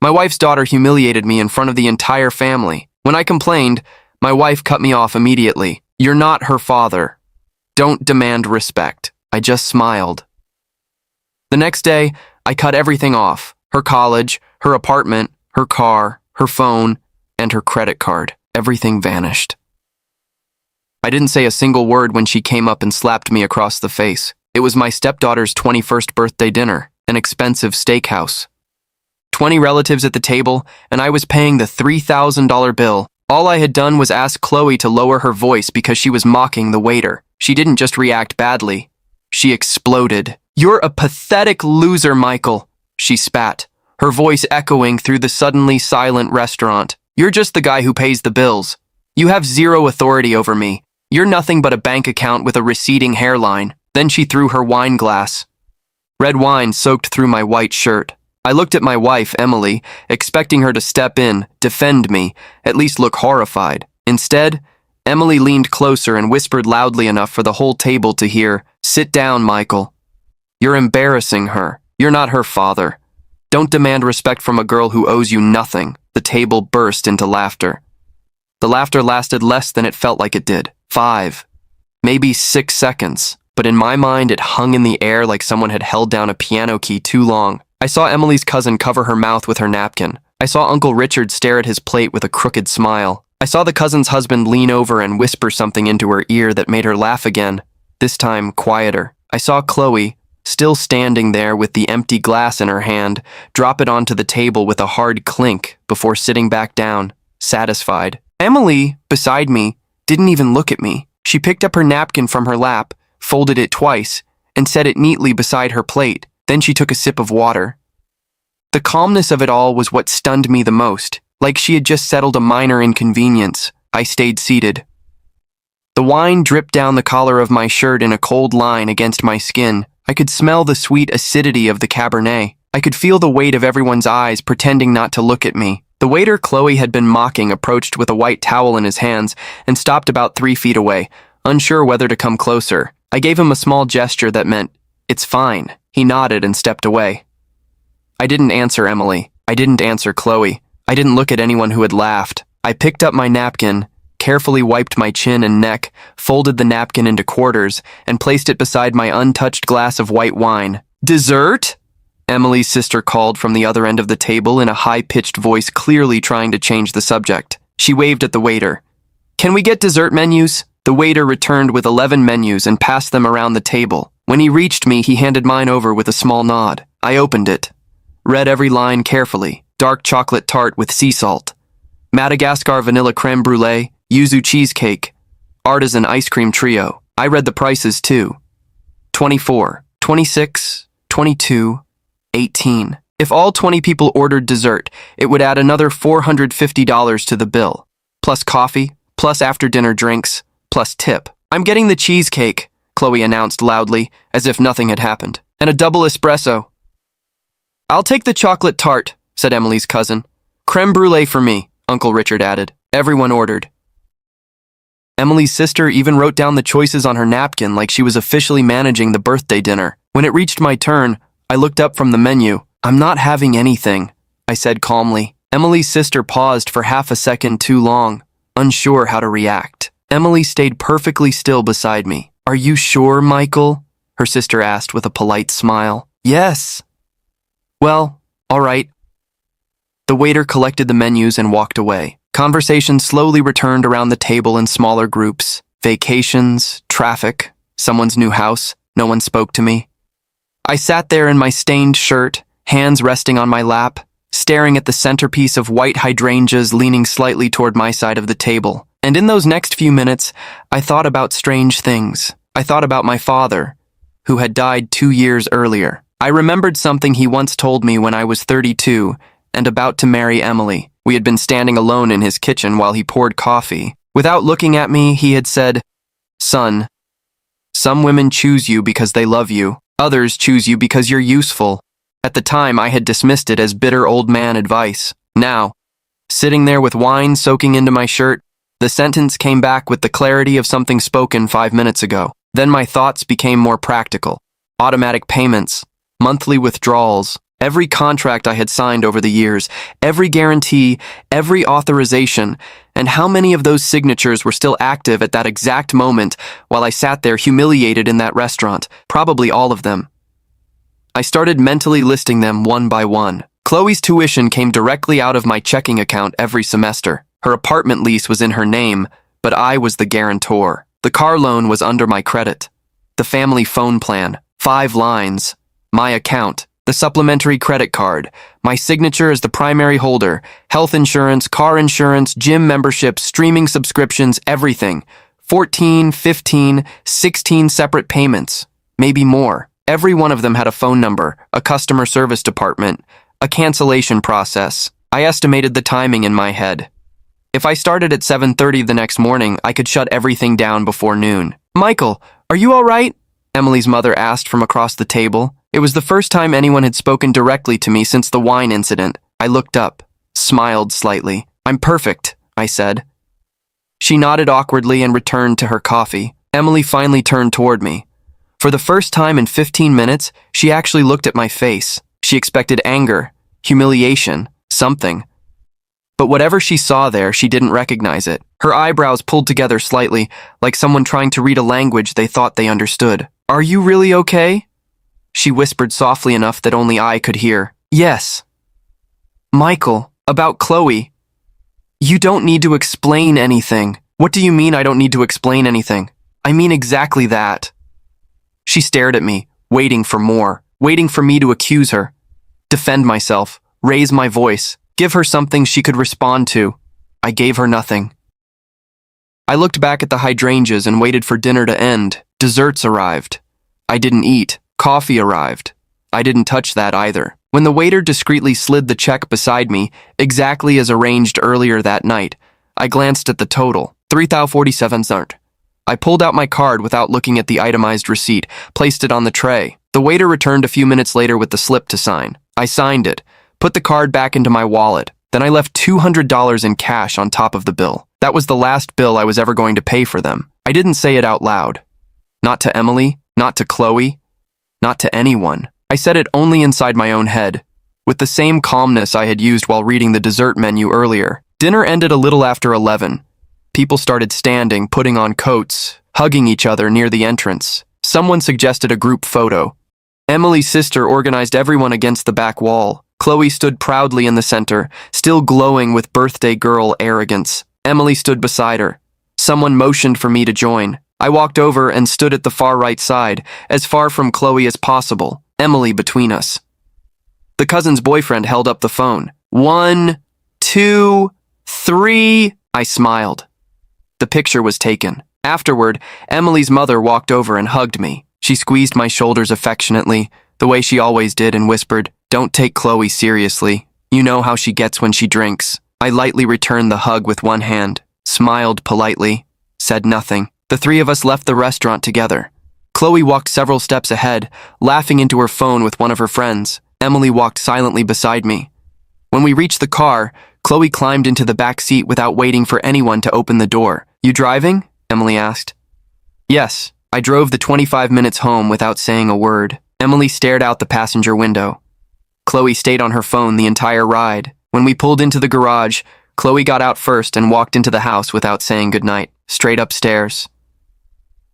My wife's daughter humiliated me in front of the entire family. When I complained, my wife cut me off immediately. You're not her father. Don't demand respect. I just smiled. The next day, I cut everything off. Her college, her apartment, her car, her phone, and her credit card. Everything vanished. I didn't say a single word when she came up and slapped me across the face. It was my stepdaughter's 21st birthday dinner, an expensive steakhouse. 20 relatives at the table, and I was paying the $3,000 bill. All I had done was ask Chloe to lower her voice because she was mocking the waiter. She didn't just react badly. She exploded. "You're a pathetic loser, Michael," she spat, her voice echoing through the suddenly silent restaurant. "You're just the guy who pays the bills. You have zero authority over me. You're nothing but a bank account with a receding hairline." Then she threw her wine glass. Red wine soaked through my white shirt. I looked at my wife, Emily, expecting her to step in, defend me, at least look horrified. Instead, Emily leaned closer and whispered loudly enough for the whole table to hear, "Sit down, Michael. You're embarrassing her. You're not her father. Don't demand respect from a girl who owes you nothing." The table burst into laughter. The laughter lasted less than it felt like it did. 5, maybe 6 seconds. But in my mind, it hung in the air like someone had held down a piano key too long. I saw Emily's cousin cover her mouth with her napkin. I saw Uncle Richard stare at his plate with a crooked smile. I saw the cousin's husband lean over and whisper something into her ear that made her laugh again, this time quieter. I saw Chloe, still standing there with the empty glass in her hand, drop it onto the table with a hard clink before sitting back down, satisfied. Emily, beside me, didn't even look at me. She picked up her napkin from her lap, folded it twice, and set it neatly beside her plate. Then she took a sip of water. The calmness of it all was what stunned me the most, like she had just settled a minor inconvenience. I stayed seated. The wine dripped down the collar of my shirt in a cold line against my skin. I could smell the sweet acidity of the Cabernet. I could feel the weight of everyone's eyes pretending not to look at me. The waiter Chloe had been mocking approached with a white towel in his hands and stopped about 3 feet away, unsure whether to come closer. I gave him a small gesture that meant, "It's fine." He nodded and stepped away. I didn't answer Emily. I didn't answer Chloe. I didn't look at anyone who had laughed. I picked up my napkin, carefully wiped my chin and neck, folded the napkin into quarters, and placed it beside my untouched glass of white wine. "Dessert?" Emily's sister called from the other end of the table in a high-pitched voice, clearly trying to change the subject. She waved at the waiter. "Can we get dessert menus?" The waiter returned with 11 menus and passed them around the table. When he reached me, he handed mine over with a small nod. I opened it, read every line carefully. Dark chocolate tart with sea salt, Madagascar vanilla creme brulee, yuzu cheesecake, artisan ice cream trio. I read the prices too. 24, 26, 22, 18. If all 20 people ordered dessert, it would add another $450 to the bill, plus coffee, plus after-dinner drinks, plus tip. "I'm getting the cheesecake," Chloe announced loudly, as if nothing had happened, "and a double espresso." "I'll take the chocolate tart," said Emily's cousin. "Creme brulee for me," Uncle Richard added. Everyone ordered. Emily's sister even wrote down the choices on her napkin like she was officially managing the birthday dinner. When it reached my turn, I looked up from the menu. "I'm not having anything," I said calmly. Emily's sister paused for half a second too long, unsure how to react. Emily stayed perfectly still beside me. "Are you sure, Michael?" her sister asked with a polite smile. "Yes." "Well, all right." The waiter collected the menus and walked away. Conversation slowly returned around the table in smaller groups. Vacations, traffic, someone's new house. No one spoke to me. I sat there in my stained shirt, hands resting on my lap, staring at the centerpiece of white hydrangeas leaning slightly toward my side of the table. And in those next few minutes, I thought about strange things. I thought about my father, who had died 2 years earlier. I remembered something he once told me when I was 32 and about to marry Emily. We had been standing alone in his kitchen while he poured coffee. Without looking at me, he had said, "Son, some women choose you because they love you. Others choose you because you're useful." At the time, I had dismissed it as bitter old man advice. Now, sitting there with wine soaking into my shirt, the sentence came back with the clarity of something spoken 5 minutes ago. Then my thoughts became more practical. Automatic payments, monthly withdrawals, Every contract I had signed over the years, every guarantee, every authorization, and how many of those signatures were still active at that exact moment while I sat there humiliated in that restaurant? Probably all of them. I started mentally listing them one by one. Chloe's tuition came directly out of my checking account every semester. Her apartment lease was in her name, but I was the guarantor. The car loan was under my credit. The family phone plan, 5 lines. My account, the supplementary credit card, my signature as the primary holder, health insurance, car insurance, gym memberships, streaming subscriptions, everything. 14, 15, 16 separate payments, maybe more. Every one of them had a phone number, a customer service department, a cancellation process. I estimated the timing in my head. If I started at 7:30 the next morning, I could shut everything down before noon. "Michael, are you all right?" Emily's mother asked from across the table. It was the first time anyone had spoken directly to me since the wine incident. I looked up, smiled slightly. "I'm perfect," I said. She nodded awkwardly and returned to her coffee. Emily finally turned toward me. For the first time in 15 minutes, she actually looked at my face. She expected anger, humiliation, something. But whatever she saw there, she didn't recognize it. Her eyebrows pulled together slightly, like someone trying to read a language they thought they understood. "Are you really okay?" She whispered softly enough that only I could hear. "Yes." "Michael, about Chloe. You don't need to explain anything." "What do you mean I don't need to explain anything?" "I mean exactly that." She stared at me, waiting for more, waiting for me to accuse her, defend myself, raise my voice, give her something she could respond to. I gave her nothing. I looked back at the hydrangeas and waited for dinner to end. Desserts arrived. I didn't eat. Coffee arrived. I didn't touch that either. When the waiter discreetly slid the check beside me, exactly as arranged earlier that night, I glanced at the total, $3,047. I pulled out my card without looking at the itemized receipt, placed it on the tray. The waiter returned a few minutes later with the slip to sign. I signed it, put the card back into my wallet. Then I left $200 in cash on top of the bill. That was the last bill I was ever going to pay for them. I didn't say it out loud. Not to Emily, not to Chloe, not to anyone. I said it only inside my own head, with the same calmness I had used while reading the dessert menu earlier. Dinner ended a little after 11. People started standing, putting on coats, hugging each other near the entrance. Someone suggested a group photo. Emily's sister organized everyone against the back wall. Chloe stood proudly in the center, still glowing with birthday girl arrogance. Emily stood beside her. Someone motioned for me to join. I walked over and stood at the far right side, as far from Chloe as possible, Emily between us. The cousin's boyfriend held up the phone. 1, 2, 3, I smiled. The picture was taken. Afterward, Emily's mother walked over and hugged me. She squeezed my shoulders affectionately, the way she always did, and whispered, "Don't take Chloe seriously. You know how she gets when she drinks." I lightly returned the hug with one hand, smiled politely, said nothing. The three of us left the restaurant together. Chloe walked several steps ahead, laughing into her phone with one of her friends. Emily walked silently beside me. When we reached the car, Chloe climbed into the back seat without waiting for anyone to open the door. "You driving?" Emily asked. "Yes." I drove the 25 minutes home without saying a word. Emily stared out the passenger window. Chloe stayed on her phone the entire ride. When we pulled into the garage, Chloe got out first and walked into the house without saying goodnight, straight upstairs.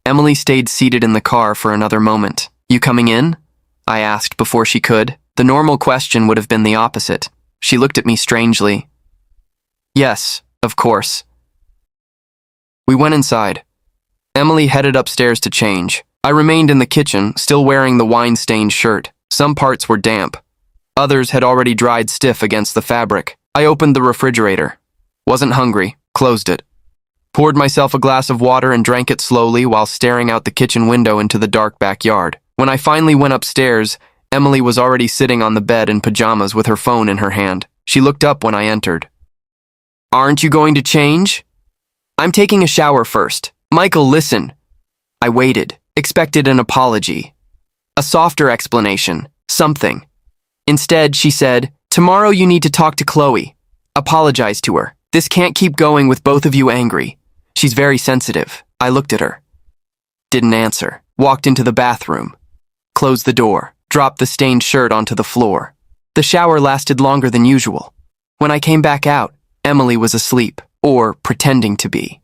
Emily stayed seated in the car for another moment. "You coming in?" I asked before she could. The normal question would have been the opposite. She looked at me strangely. "Yes, of course." We went inside. Emily headed upstairs to change. I remained in the kitchen, still wearing the wine-stained shirt. Some parts were damp. Others had already dried stiff against the fabric. I opened the refrigerator. Wasn't hungry. Closed it. Poured myself a glass of water and drank it slowly while staring out the kitchen window into the dark backyard. When I finally went upstairs, Emily was already sitting on the bed in pajamas with her phone in her hand. She looked up when I entered. "Aren't you going to change?" "I'm taking a shower first." "Michael, listen." I waited, expected an apology. A softer explanation, something. Instead, she said, "Tomorrow you need to talk to Chloe. Apologize to her. This can't keep going with both of you angry. She's very sensitive." I looked at her. Didn't answer. Walked into the bathroom. Closed the door. Dropped the stained shirt onto the floor. The shower lasted longer than usual. When I came back out, Emily was asleep, or pretending to be.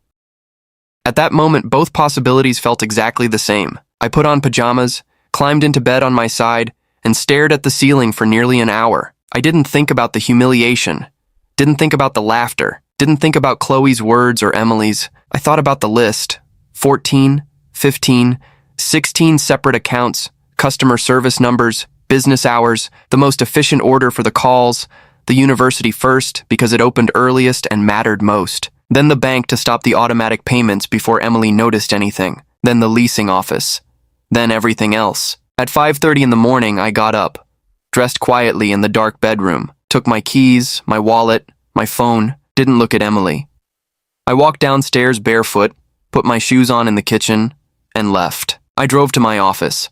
At that moment, both possibilities felt exactly the same. I put on pajamas, climbed into bed on my side, and stared at the ceiling for nearly an hour. I didn't think about the humiliation, didn't think about the laughter, didn't think about Chloe's words or Emily's. I thought about the list. 14, 15, 16 separate accounts, customer service numbers, business hours, the most efficient order for the calls, the university first because it opened earliest and mattered most, then the bank to stop the automatic payments before Emily noticed anything, then the leasing office, then everything else. At 5:30 in the morning, I got up, dressed quietly in the dark bedroom, took my keys, my wallet, my phone, didn't look at Emily. I walked downstairs barefoot, put my shoes on in the kitchen, and left. I drove to my office,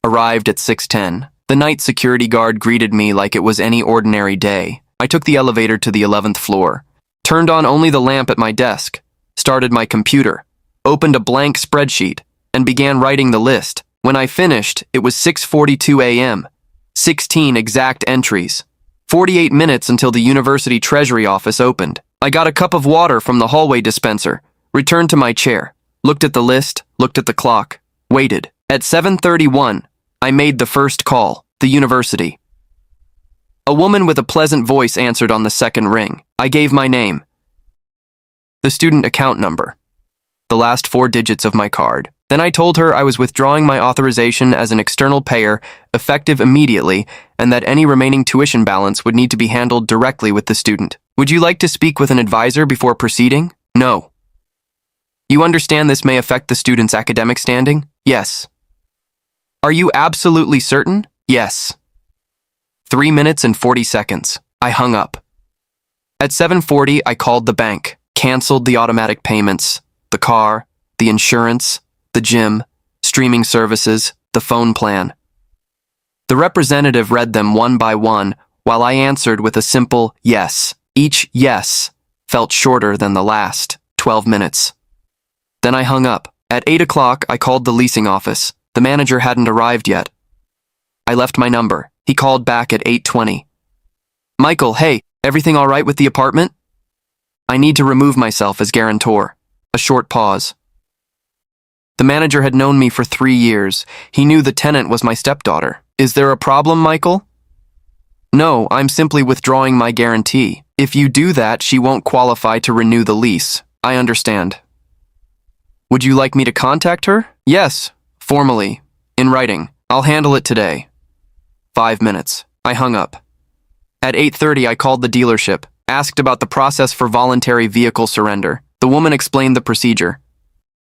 arrived at 6:10. The night security guard greeted me like it was any ordinary day. I took the elevator to the 11th floor, turned on only the lamp at my desk, started my computer, opened a blank spreadsheet, and began writing the list. When I finished, it was 6:42 a.m., 16 exact entries, 48 minutes until the university treasury office opened. I got a cup of water from the hallway dispenser, returned to my chair, looked at the list, looked at the clock, waited. At 7:31, I made the first call, the university. A woman with a pleasant voice answered on the second ring. I gave my name, the student account number, the last 4 digits of my card. Then I told her I was withdrawing my authorization as an external payer, effective immediately, and that any remaining tuition balance would need to be handled directly with the student. Would you like to speak with an advisor before proceeding? No. You understand this may affect the student's academic standing? Yes. Are you absolutely certain? Yes. 3 minutes and 40 seconds. I hung up. At 7:40, I called the bank, canceled the automatic payments, the car, the insurance, the gym, streaming services, the phone plan. The representative read them one by one while I answered with a simple yes. Each yes felt shorter than the last 12 minutes. Then I hung up. At 8 o'clock, I called the leasing office. The manager hadn't arrived yet. I left my number. He called back at 8:20. Michael, hey, everything all right with the apartment? I need to remove myself as guarantor. A short pause. The manager had known me for 3 years. He knew the tenant was my stepdaughter. Is there a problem, Michael? No, I'm simply withdrawing my guarantee. If you do that, she won't qualify to renew the lease. I understand. Would you like me to contact her? Yes, formally, in writing. I'll handle it today. 5 minutes. I hung up. At 8:30, I called the dealership, asked about the process for voluntary vehicle surrender. The woman explained the procedure.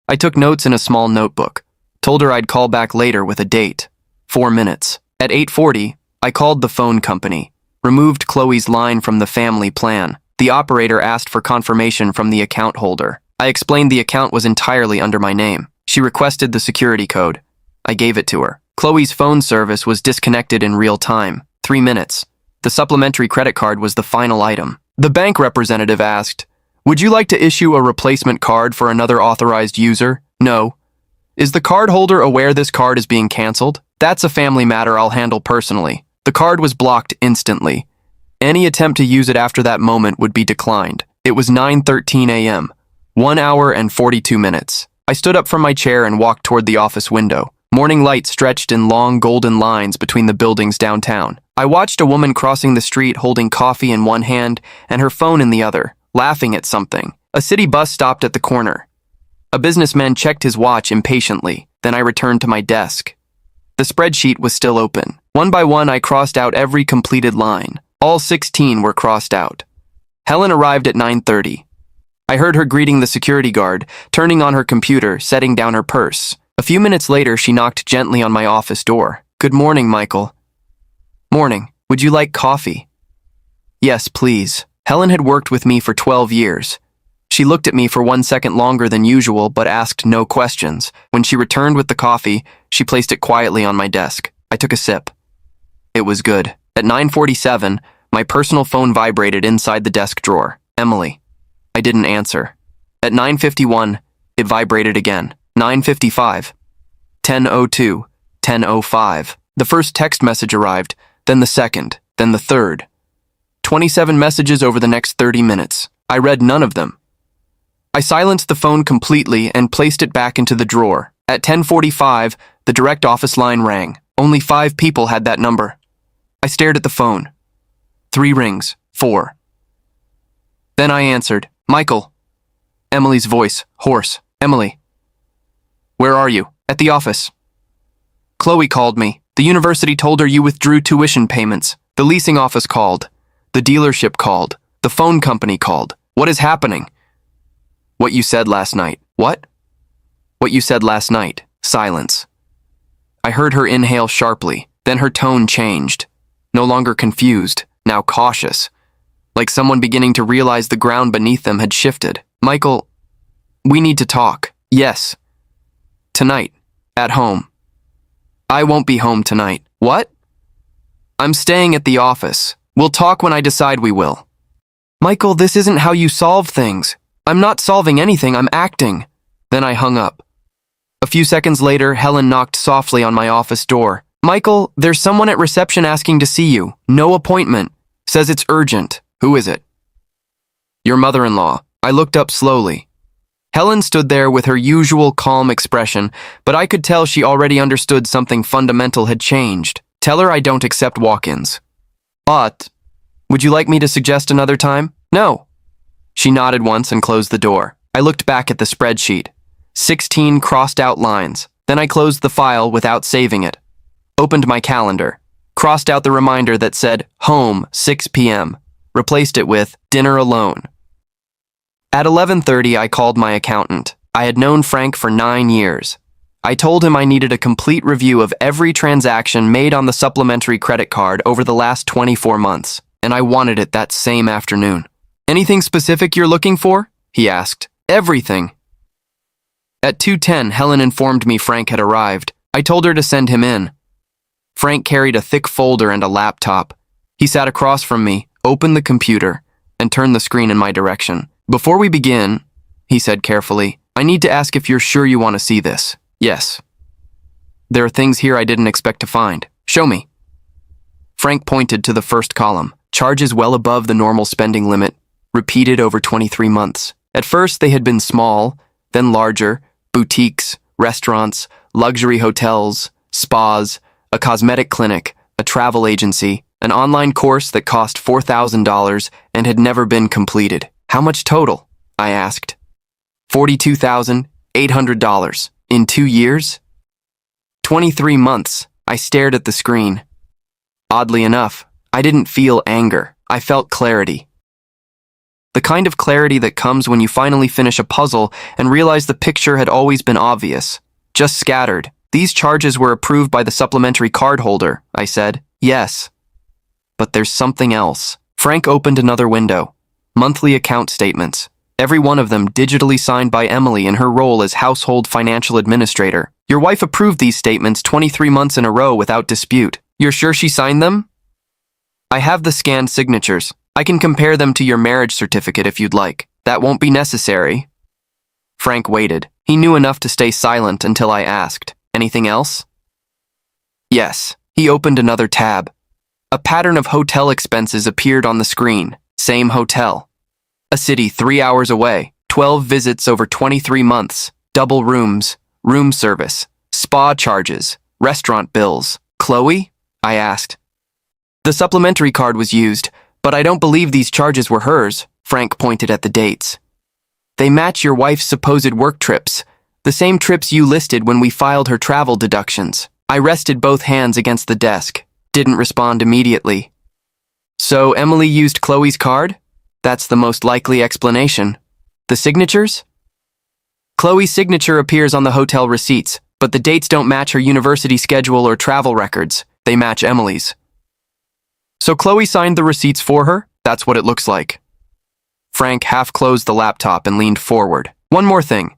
I took notes in a small notebook, told her I'd call back later with a date. 4 minutes. At 8:40, I called the phone company, removed Chloe's line from the family plan. The operator asked for confirmation from the account holder. I explained the account was entirely under my name. She requested the security code. I gave it to her. Chloe's phone service was disconnected in real time. 3 minutes. The supplementary credit card was the final item. The bank representative asked, would you like to issue a replacement card for another authorized user? No. Is the card holder aware this card is being canceled? That's a family matter I'll handle personally. The card was blocked instantly. Any attempt to use it after that moment would be declined. It was 9:13 a.m., 1 hour and 42 minutes. I stood up from my chair and walked toward the office window. Morning light stretched in long golden lines between the buildings downtown. I watched a woman crossing the street holding coffee in one hand and her phone in the other, laughing at something. A city bus stopped at the corner. A businessman checked his watch impatiently. Then I returned to my desk. The spreadsheet was still open. One by one, I crossed out every completed line. All 16 were crossed out. Helen arrived at 9:30. I heard her greeting the security guard, turning on her computer, setting down her purse. A few minutes later, she knocked gently on my office door. Good morning, Michael. Morning. Would you like coffee? Yes, please. Helen had worked with me for 12 years. She looked at me for 1 second longer than usual, but asked no questions. When she returned with the coffee, she placed it quietly on my desk. I took a sip. It was good. At 9:47, my personal phone vibrated inside the desk drawer. Emily. I didn't answer. At 9:51, it vibrated again. 9:55, 10:02, 10:05. The first text message arrived, then the second. then the third. 27 messages over the next 30 minutes. I read none of them. I silenced the phone completely and placed it back into the drawer. At 10:45, the direct office line rang. Only 5 people had that number. I stared at the phone. 3 rings. 4. Then I answered. Michael. Emily's voice, hoarse. Emily. Where are you? At the office. Chloe called me. The university told her you withdrew tuition payments. The leasing office called. The dealership called. The phone company called. What is happening? What you said last night. What? What you said last night. Silence. I heard her inhale sharply. Then her tone changed. No longer confused, now cautious. Like someone beginning to realize the ground beneath them had shifted. Michael, we need to talk. Yes. Tonight. At home. I won't be home tonight. What? I'm staying at the office. We'll talk when I decide we will. Michael, this isn't how you solve things. I'm not solving anything, I'm acting. Then I hung up. A few seconds later, Helen knocked softly on my office door. Michael, there's someone at reception asking to see you. No appointment. Says it's urgent. Who is it? Your mother-in-law. I looked up slowly. Helen stood there with her usual calm expression, but I could tell she already understood something fundamental had changed. Tell her I don't accept walk-ins. But, would you like me to suggest another time? No. She nodded once and closed the door. I looked back at the spreadsheet. 16 crossed out lines. Then I closed the file without saving it. Opened my calendar. Crossed out the reminder that said, home, 6 p.m. Replaced it with, dinner alone. At 11:30, I called my accountant. I had known Frank for 9 years. I told him I needed a complete review of every transaction made on the supplementary credit card over the last 24 months, and I wanted it that same afternoon. Anything specific you're looking for? He asked. Everything. At 2:10, Helen informed me Frank had arrived. I told her to send him in. Frank carried a thick folder and a laptop. He sat across from me, opened the computer, and turned the screen in my direction. Before we begin, he said carefully, I need to ask if you're sure you want to see this. Yes. There are things here I didn't expect to find. Show me. Frank pointed to the first column. Charges well above the normal spending limit, repeated over 23 months. At first, they had been small, then larger, boutiques, restaurants, luxury hotels, spas, a cosmetic clinic, a travel agency, an online course that cost $4,000 and had never been completed. How much total? I asked. $42,800. In 2 years? 23 months. I stared at the screen. Oddly enough, I didn't feel anger. I felt clarity. The kind of clarity that comes when you finally finish a puzzle and realize the picture had always been obvious, just scattered. These charges were approved by the supplementary card holder, I said. Yes. But there's something else. Frank opened another window. Monthly account statements. Every one of them digitally signed by Emily in her role as household financial administrator. Your wife approved these statements 23 months in a row without dispute. You're sure she signed them? I have the scanned signatures. I can compare them to your marriage certificate if you'd like. That won't be necessary. Frank waited. He knew enough to stay silent until I asked. Anything else? Yes. He opened another tab. A pattern of hotel expenses appeared on the screen. Same hotel. A city 3 hours away. 12 visits over 23 months. Double rooms. Room service. Spa charges. Restaurant bills. Chloe? I asked. The supplementary card was used, but I don't believe these charges were hers. Frank pointed at the dates. They match your wife's supposed work trips. The same trips you listed when we filed her travel deductions. I rested both hands against the desk. Didn't respond immediately. So Emily used Chloe's card? That's the most likely explanation. The signatures? Chloe's signature appears on the hotel receipts, but the dates don't match her university schedule or travel records. They match Emily's. So Chloe signed the receipts for her? That's what it looks like. Frank half closed the laptop and leaned forward. One more thing.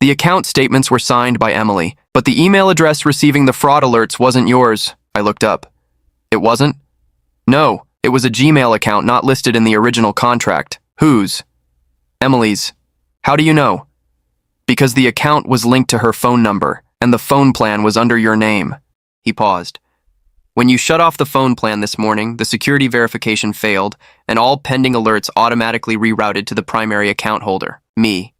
The account statements were signed by Emily, but the email address receiving the fraud alerts wasn't yours. I looked up. It wasn't? No, it was a Gmail account not listed in the original contract. Whose? Emily's. How do you know? Because the account was linked to her phone number, and the phone plan was under your name. He paused. When you shut off the phone plan this morning, the security verification failed, and all pending alerts automatically rerouted to the primary account holder, me.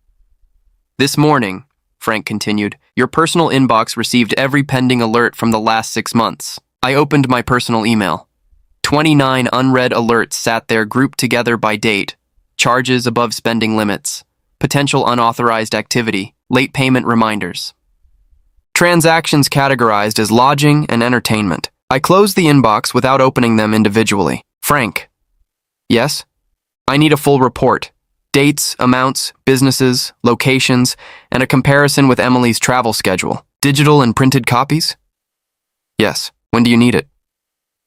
This morning, Frank continued, your personal inbox received every pending alert from the last 6 months. I opened my personal email. 29 unread alerts sat there grouped together by date, charges above spending limits, potential unauthorized activity, late payment reminders. Transactions categorized as lodging and entertainment. I closed the inbox without opening them individually. Frank. Yes? I need a full report. Dates, amounts, businesses, locations, and a comparison with Emily's travel schedule. Digital and printed copies? Yes. When do you need it?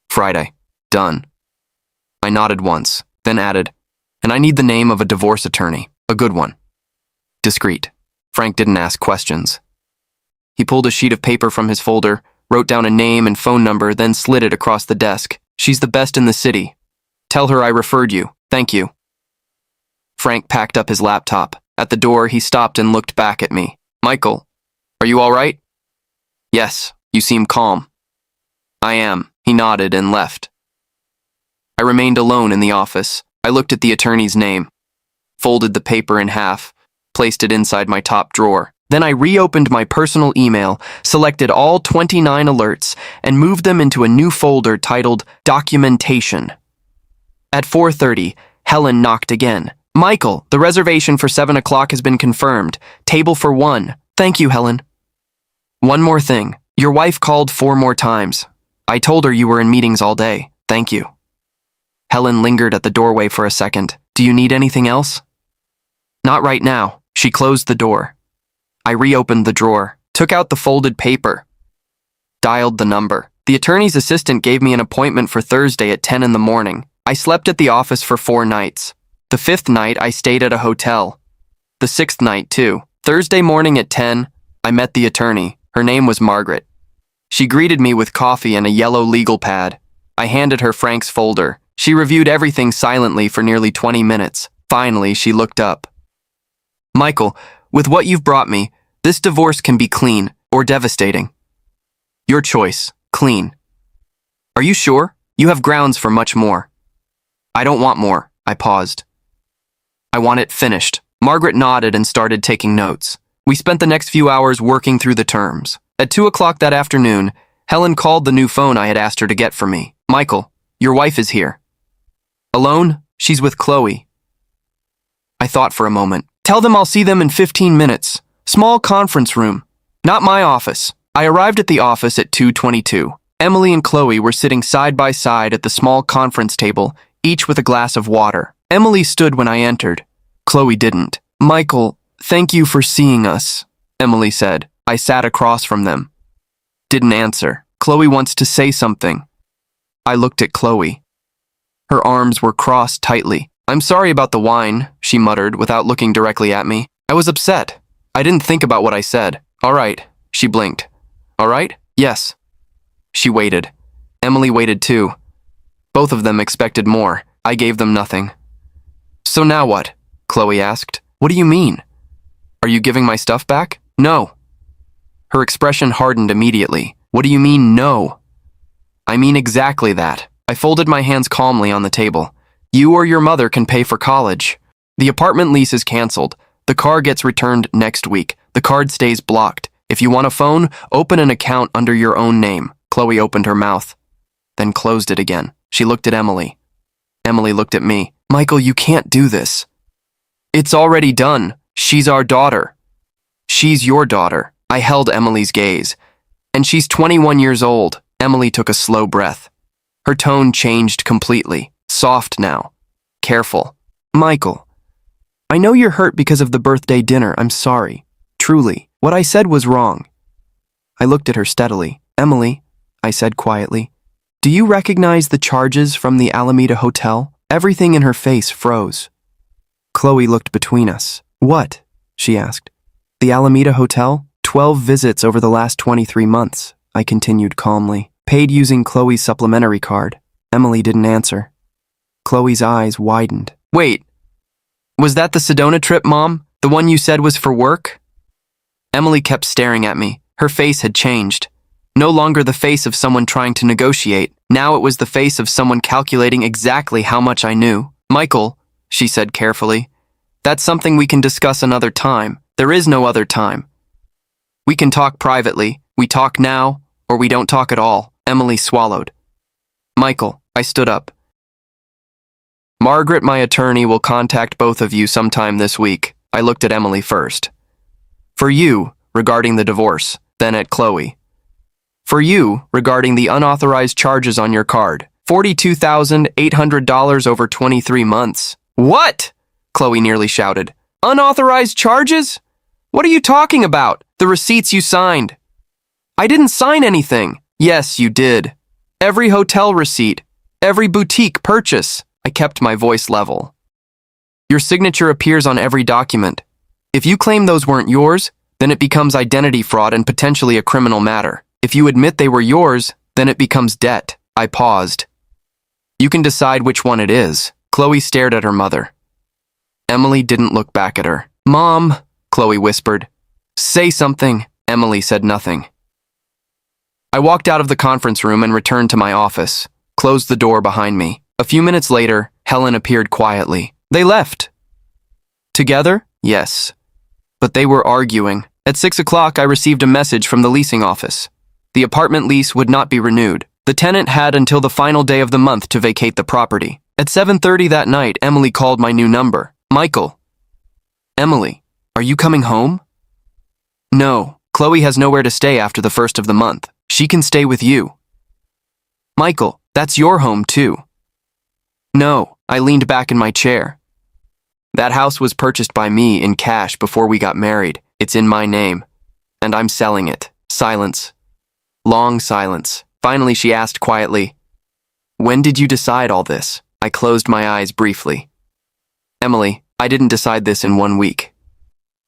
Friday. Done. I nodded once, then added, and I need the name of a divorce attorney. A good one. Discreet. Frank didn't ask questions. He pulled a sheet of paper from his folder, wrote down a name and phone number, then slid it across the desk. She's the best in the city. Tell her I referred you. Thank you. Frank packed up his laptop. At the door, he stopped and looked back at me. Michael, are you all right? Yes, you seem calm. I am. He nodded and left. I remained alone in the office. I looked at the attorney's name, folded the paper in half, placed it inside my top drawer. Then I reopened my personal email, selected all 29 alerts, and moved them into a new folder titled Documentation. At 4:30, Helen knocked again. Michael, the reservation for 7 o'clock has been confirmed. Table for 1. Thank you, Helen. One more thing. Your wife called 4 more times. I told her you were in meetings all day. Thank you. Helen lingered at the doorway for a second. Do you need anything else? Not right now. She closed the door. I reopened the drawer, took out the folded paper, dialed the number. The attorney's assistant gave me an appointment for Thursday at 10 in the morning. I slept at the office for 4 nights. The 5th night, I stayed at a hotel. The 6th night, too. Thursday morning at 10, I met the attorney. Her name was Margaret. She greeted me with coffee and a yellow legal pad. I handed her Frank's folder. She reviewed everything silently for nearly 20 minutes. Finally, she looked up. Michael, with what you've brought me, this divorce can be clean or devastating. Your choice. Clean. Are you sure? You have grounds for much more. I don't want more. I paused. I want it finished. Margaret nodded and started taking notes. We spent the next few hours working through the terms. At 2 o'clock that afternoon, Helen called the new phone I had asked her to get for me. Michael, your wife is here. Alone? She's with Chloe. I thought for a moment. Tell them I'll see them in 15 minutes. Small conference room. Not my office. I arrived at the office at 2:22. Emily and Chloe were sitting side by side at the small conference table, each with a glass of water. Emily stood when I entered. Chloe didn't. Michael, thank you for seeing us, Emily said. I sat across from them. Didn't answer. Chloe wants to say something. I looked at Chloe. Her arms were crossed tightly. I'm sorry about the wine, she muttered without looking directly at me. I was upset. I didn't think about what I said. All right, she blinked. All right? Yes. She waited. Emily waited too. Both of them expected more. I gave them nothing. So now what? Chloe asked. What do you mean? Are you giving my stuff back? No. Her expression hardened immediately. What do you mean, no? I mean exactly that. I folded my hands calmly on the table. You or your mother can pay for college. The apartment lease is canceled. The car gets returned next week. The card stays blocked. If you want a phone, open an account under your own name. Chloe opened her mouth, then closed it again. She looked at Emily. Emily looked at me. Michael, you can't do this. It's already done. She's our daughter. She's your daughter. I held Emily's gaze. And she's 21 years old. Emily took a slow breath. Her tone changed completely. Soft now. Careful. Michael, I know you're hurt because of the birthday dinner. I'm sorry. Truly. What I said was wrong. I looked at her steadily. Emily, I said quietly, do you recognize the charges from the Alameda Hotel? Everything in her face froze. Chloe looked between us. What? She asked. The Alameda Hotel? 12 visits over the last 23 months, I continued calmly. Paid using Chloe's supplementary card. Emily didn't answer. Chloe's eyes widened. Wait, was that the Sedona trip, Mom? The one you said was for work? Emily kept staring at me. Her face had changed. No longer the face of someone trying to negotiate. Now it was the face of someone calculating exactly how much I knew. Michael, she said carefully, that's something we can discuss another time. There is no other time. We can talk privately. We talk now, or we don't talk at all. Emily swallowed. Michael, I stood up. Margaret, my attorney, will contact both of you sometime this week. I looked at Emily first. For you, regarding the divorce, then at Chloe. For you, regarding the unauthorized charges on your card. $42,800 over 23 months. What? Chloe nearly shouted. Unauthorized charges? What are you talking about? The receipts you signed. I didn't sign anything. Yes, you did. Every hotel receipt, every boutique purchase. I kept my voice level. Your signature appears on every document. If you claim those weren't yours, then it becomes identity fraud and potentially a criminal matter. If you admit they were yours, then it becomes debt. I paused. You can decide which one it is. Chloe stared at her mother. Emily didn't look back at her. Mom, Chloe whispered. Say something. Emily said nothing. I walked out of the conference room and returned to my office, closed the door behind me. A few minutes later, Helen appeared quietly. They left. Together? Yes. But they were arguing. At 6 o'clock, I received a message from the leasing office. The apartment lease would not be renewed. The tenant had until the final day of the month to vacate the property. At 7:30 that night, Emily called my new number. Michael. Emily, are you coming home? No, Chloe has nowhere to stay after the 1st of the month. She can stay with you. Michael, that's your home too. No, I leaned back in my chair. That house was purchased by me in cash before we got married. It's in my name. And I'm selling it. Silence. Long silence. Finally, she asked quietly, When did you decide all this? I closed my eyes briefly. Emily, I didn't decide this in 1 week.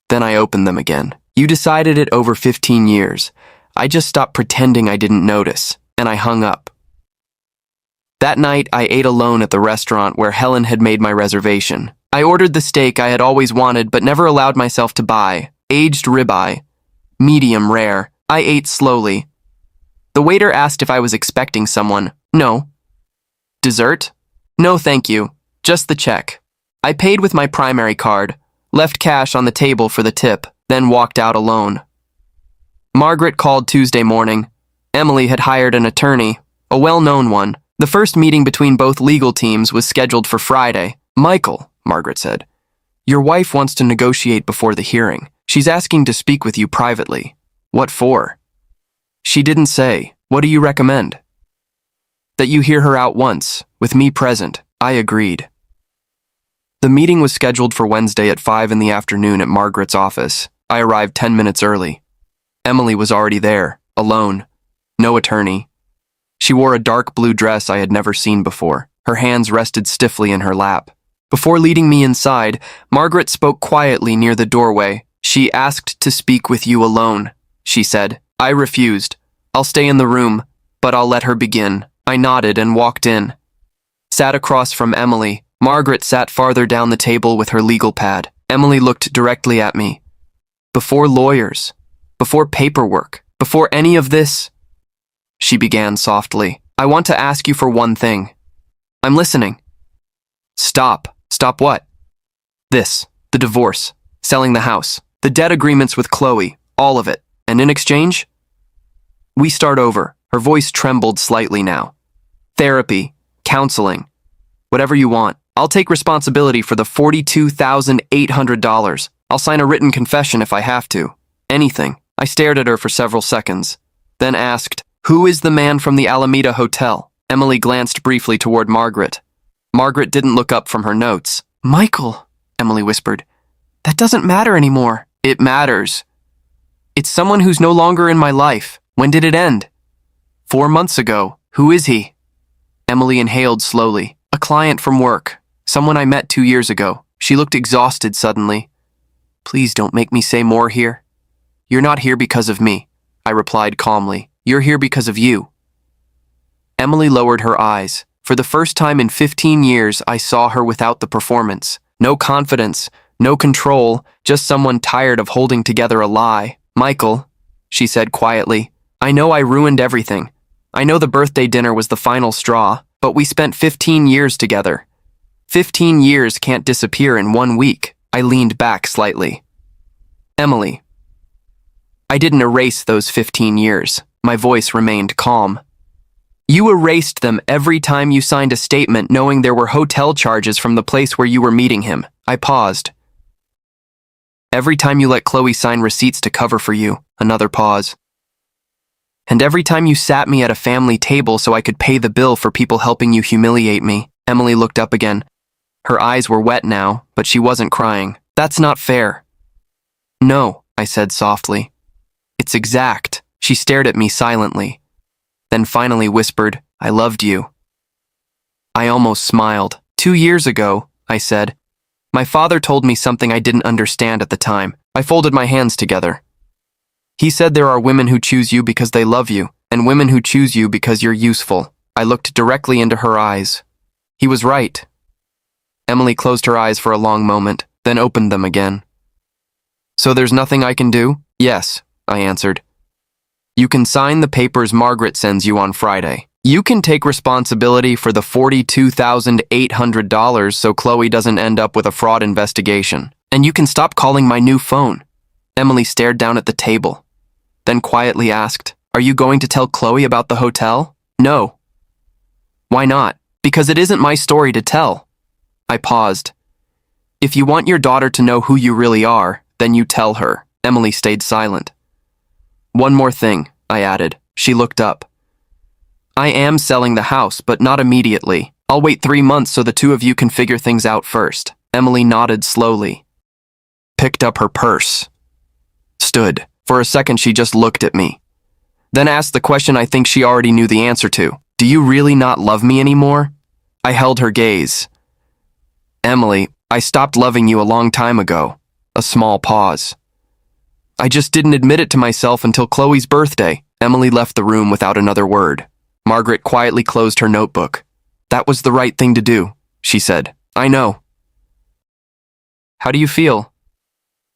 Then I opened them again. You decided it over 15 years. I just stopped pretending I didn't notice, and I hung up. That night, I ate alone at the restaurant where Helen had made my reservation. I ordered the steak I had always wanted but never allowed myself to buy. Aged ribeye. Medium rare. I ate slowly. The waiter asked if I was expecting someone. No. Dessert? No, thank you. Just the check. I paid with my primary card, left cash on the table for the tip, then walked out alone. Margaret called Tuesday morning. Emily had hired an attorney, a well-known one. The first meeting between both legal teams was scheduled for Friday. Michael, Margaret said, your wife wants to negotiate before the hearing. She's asking to speak with you privately. What for? She didn't say. What do you recommend? That you hear her out once, with me present. I agreed. The meeting was scheduled for Wednesday at 5 in the afternoon at Margaret's office. I arrived 10 minutes early. Emily was already there, alone. No attorney. She wore a dark blue dress I had never seen before. Her hands rested stiffly in her lap. Before leading me inside, Margaret spoke quietly near the doorway. She asked to speak with you alone, she said. I refused. I'll stay in the room, but I'll let her begin. I nodded and walked in. Sat across from Emily. Margaret sat farther down the table with her legal pad. Emily looked directly at me. Before lawyers, before paperwork, before any of this, she began softly. I want to ask you for one thing. I'm listening. Stop. Stop what? This. The divorce. Selling the house. The debt agreements with Chloe. All of it. And in exchange? We start over. Her voice trembled slightly now. Therapy. Counseling. Whatever you want. I'll take responsibility for the $42,800. I'll sign a written confession if I have to. Anything. I stared at her for several seconds, then asked, Who is the man from the Alameda Hotel? Emily glanced briefly toward Margaret. Margaret didn't look up from her notes. Michael, Emily whispered. That doesn't matter anymore. It matters. It's someone who's no longer in my life. When did it end? 4 months ago. Who is he? Emily inhaled slowly. A client from work. Someone I met 2 years ago. She looked exhausted suddenly. Please don't make me say more here. You're not here because of me, I replied calmly. You're here because of you. Emily lowered her eyes. For the first time in 15 years, I saw her without the performance. No confidence, no control, just someone tired of holding together a lie. Michael, she said quietly, I know I ruined everything. I know the birthday dinner was the final straw, but we spent 15 years together. 15 years can't disappear in 1 week. I leaned back slightly. Emily. I didn't erase those 15 years. My voice remained calm. You erased them every time you signed a statement knowing there were hotel charges from the place where you were meeting him. I paused. Every time you let Chloe sign receipts to cover for you. Another pause. And every time you sat me at a family table so I could pay the bill for people helping you humiliate me. Emily looked up again. Her eyes were wet now, but she wasn't crying. That's not fair. No, I said softly. It's exact. She stared at me silently, then finally whispered, I loved you. I almost smiled. 2 years ago, I said. My father told me something I didn't understand at the time. I folded my hands together. He said there are women who choose you because they love you, and women who choose you because you're useful. I looked directly into her eyes. He was right. Emily closed her eyes for a long moment, then opened them again. So there's nothing I can do? Yes, I answered. You can sign the papers Margaret sends you on Friday. You can take responsibility for the $42,800 so Chloe doesn't end up with a fraud investigation. And you can stop calling my new phone. Emily stared down at the table, then quietly asked, Are you going to tell Chloe about the hotel? No. Why not? Because it isn't my story to tell. I paused. If you want your daughter to know who you really are, then you tell her. Emily stayed silent. One more thing, I added. She looked up. I am selling the house, but not immediately. I'll wait 3 months so the two of you can figure things out first. Emily nodded slowly, picked up her purse, stood. For a second she just looked at me, then asked the question I think she already knew the answer to. Do you really not love me anymore? I held her gaze. Emily, I stopped loving you a long time ago. A small pause. I just didn't admit it to myself until Chloe's birthday. Emily left the room without another word. Margaret quietly closed her notebook. That was the right thing to do, she said. I know. How do you feel?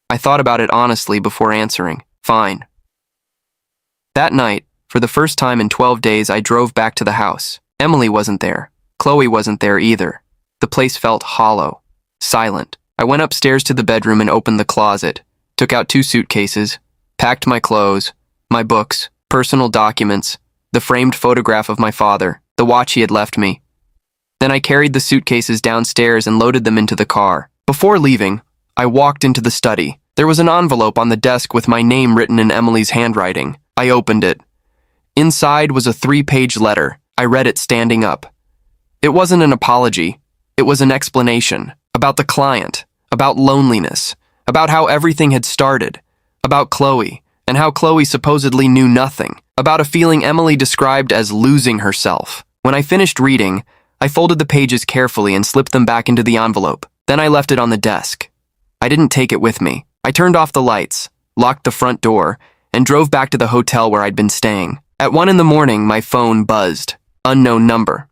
I thought about it honestly before answering. Fine. That night, for the first time in 12 days, I drove back to the house. Emily wasn't there. Chloe wasn't there either. The place felt hollow, silent. I went upstairs to the bedroom and opened the closet, took out 2 suitcases, packed my clothes, my books, personal documents, the framed photograph of my father, the watch he had left me. Then I carried the suitcases downstairs and loaded them into the car. Before leaving, I walked into the study. There was an envelope on the desk with my name written in Emily's handwriting. I opened it. Inside was a 3-page letter. I read it standing up. It wasn't an apology. It was an explanation about the client, about loneliness, about how everything had started, about Chloe, and how Chloe supposedly knew nothing, about a feeling Emily described as losing herself. When I finished reading, I folded the pages carefully and slipped them back into the envelope. Then I left it on the desk. I didn't take it with me. I turned off the lights, locked the front door, and drove back to the hotel where I'd been staying. At 1 in the morning, my phone buzzed. Unknown number.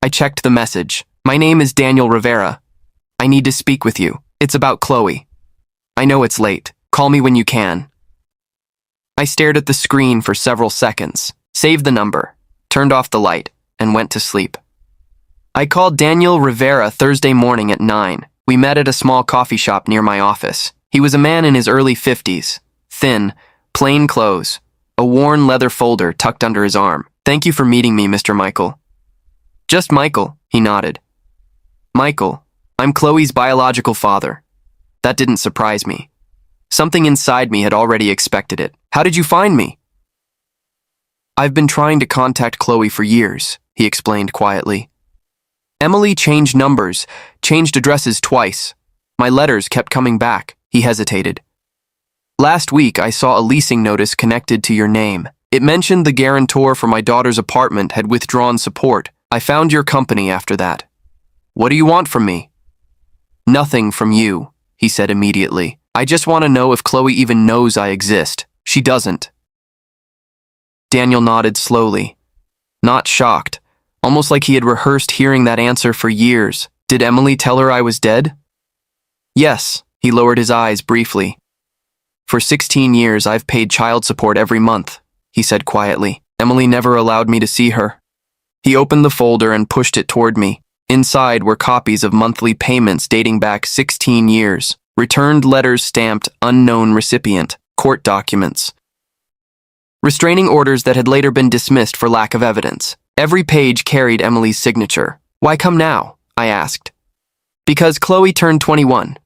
I checked the message. My name is Daniel Rivera. I need to speak with you. It's about Chloe. I know it's late. Call me when you can. I stared at the screen for several seconds, saved the number, turned off the light, and went to sleep. I called Daniel Rivera Thursday morning at 9. We met at a small coffee shop near my office. He was a man in his early 50s, thin, plain clothes, a worn leather folder tucked under his arm. Thank you for meeting me, Mr. Michael. Just Michael, he nodded. Michael, I'm Chloe's biological father. That didn't surprise me. Something inside me had already expected it. How did you find me? I've been trying to contact Chloe for years, he explained quietly. Emily changed numbers, changed addresses twice. My letters kept coming back. He hesitated. Last week, I saw a leasing notice connected to your name. It mentioned the guarantor for my daughter's apartment had withdrawn support. I found your company after that. What do you want from me? Nothing from you, he said immediately. I just want to know if Chloe even knows I exist. She doesn't. Daniel nodded slowly, not shocked, almost like he had rehearsed hearing that answer for years. Did Emily tell her I was dead? Yes, he lowered his eyes briefly. For 16 years, I've paid child support every month. he said quietly. Emily never allowed me to see her. He opened the folder and pushed it toward me. Inside were copies of monthly payments dating back 16 years, returned letters stamped unknown recipient, court documents, restraining orders that had later been dismissed for lack of evidence. Every page carried Emily's signature. Why come now? I asked. Because Chloe turned 21.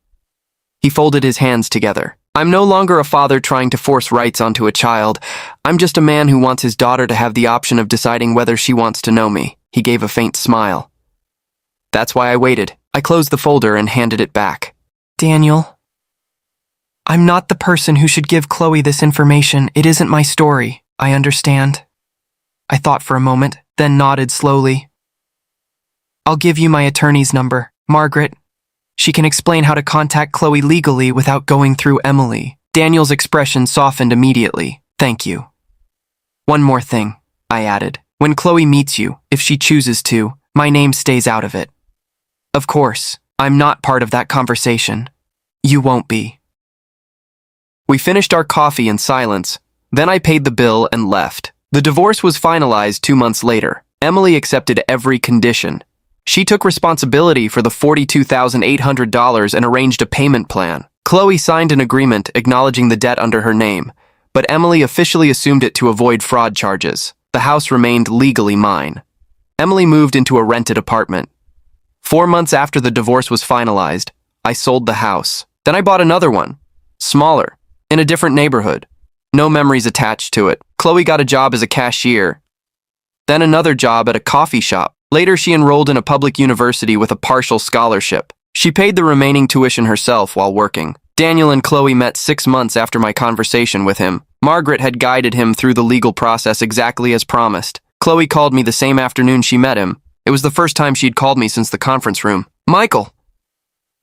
He folded his hands together. I'm no longer a father trying to force rights onto a child. I'm just a man who wants his daughter to have the option of deciding whether she wants to know me. He gave a faint smile. That's why I waited. I closed the folder and handed it back. Daniel, I'm not the person who should give Chloe this information. It isn't my story. I understand. I thought for a moment, then nodded slowly. I'll give you my attorney's number, Margaret. She can explain how to contact Chloe legally without going through Emily. Daniel's expression softened immediately. Thank you. One more thing, I added. When Chloe meets you, if she chooses to, my name stays out of it. Of course, I'm not part of that conversation. You won't be. We finished our coffee in silence. Then I paid the bill and left. The divorce was finalized 2 months later. Emily accepted every condition. She took responsibility for the $42,800 and arranged a payment plan. Chloe signed an agreement acknowledging the debt under her name, but Emily officially assumed it to avoid fraud charges. The house remained legally mine. Emily moved into a rented apartment. 4 months after the divorce was finalized, I sold the house. Then I bought another one, smaller, in a different neighborhood. No memories attached to it. Chloe got a job as a cashier, then another job at a coffee shop. Later, she enrolled in a public university with a partial scholarship. She paid the remaining tuition herself while working. Daniel and Chloe met 6 months after my conversation with him. Margaret had guided him through the legal process exactly as promised. Chloe called me the same afternoon she met him. It was the first time she'd called me since the conference room. Michael!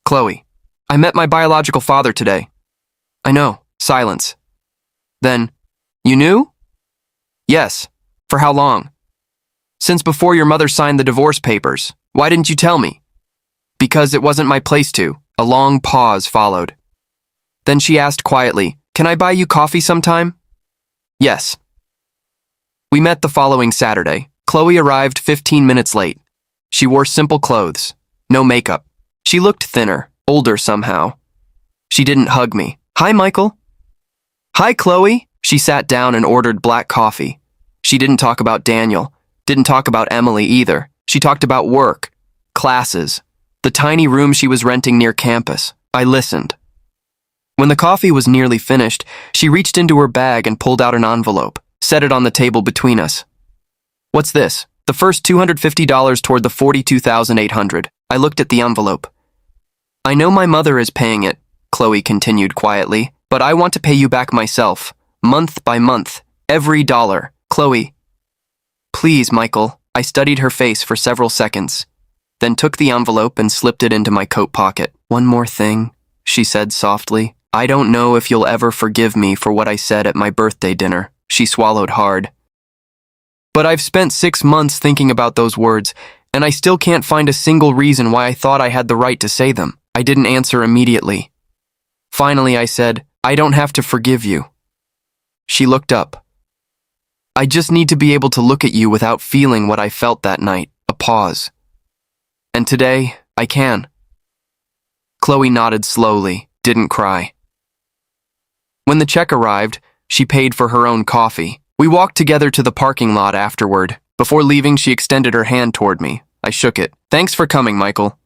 Chloe, I met my biological father today. I know. Silence. Then, you knew? Yes. For how long? Since before your mother signed the divorce papers. Why didn't you tell me? Because it wasn't my place to. A long pause followed. Then she asked quietly, Can I buy you coffee sometime? Yes. We met the following Saturday. Chloe arrived 15 minutes late. She wore simple clothes, no makeup. She looked thinner, older somehow. She didn't hug me. Hi, Michael. Hi, Chloe. She sat down and ordered black coffee. She didn't talk about Daniel, didn't talk about Emily either. She talked about work, classes, the tiny room she was renting near campus. I listened. When the coffee was nearly finished, she reached into her bag and pulled out an envelope, set it on the table between us. What's this? The first $250 toward the $42,800. I looked at the envelope. I know my mother is paying it, Chloe continued quietly, but I want to pay you back myself, month by month, every dollar. Chloe. Please, Michael. I studied her face for several seconds, then took the envelope and slipped it into my coat pocket. One more thing, she said softly. I don't know if you'll ever forgive me for what I said at my birthday dinner. She swallowed hard. But I've spent 6 months thinking about those words, and I still can't find a single reason why I thought I had the right to say them. I didn't answer immediately. Finally, I said, I don't have to forgive you. She looked up. I just need to be able to look at you without feeling what I felt that night. A pause. And today, I can. Chloe nodded slowly, didn't cry. When the check arrived, she paid for her own coffee. We walked together to the parking lot afterward. Before leaving, she extended her hand toward me. I shook it. Thanks for coming, Michael.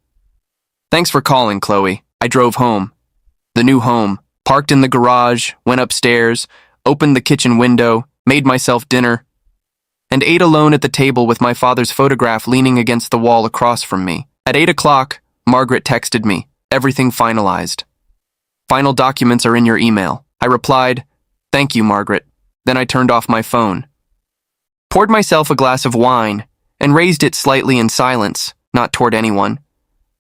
Thanks for calling, Chloe. I drove home. The new home. Parked in the garage, went upstairs, opened the kitchen window, made myself dinner, and ate alone at the table with my father's photograph leaning against the wall across from me. At 8 o'clock, Margaret texted me. Everything finalized. Final documents are in your email. I replied, Thank you, Margaret. Then I turned off my phone. Poured myself a glass of wine and raised it slightly in silence, not toward anyone.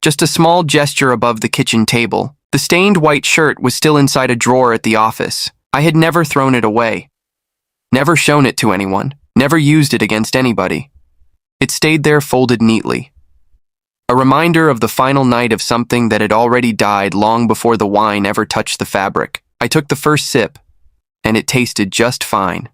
Just a small gesture above the kitchen table. The stained white shirt was still inside a drawer at the office. I had never thrown it away. Never shown it to anyone. Never used it against anybody. It stayed there folded neatly. A reminder of the final night of something that had already died long before the wine ever touched the fabric. I took the first sip, and it tasted just fine.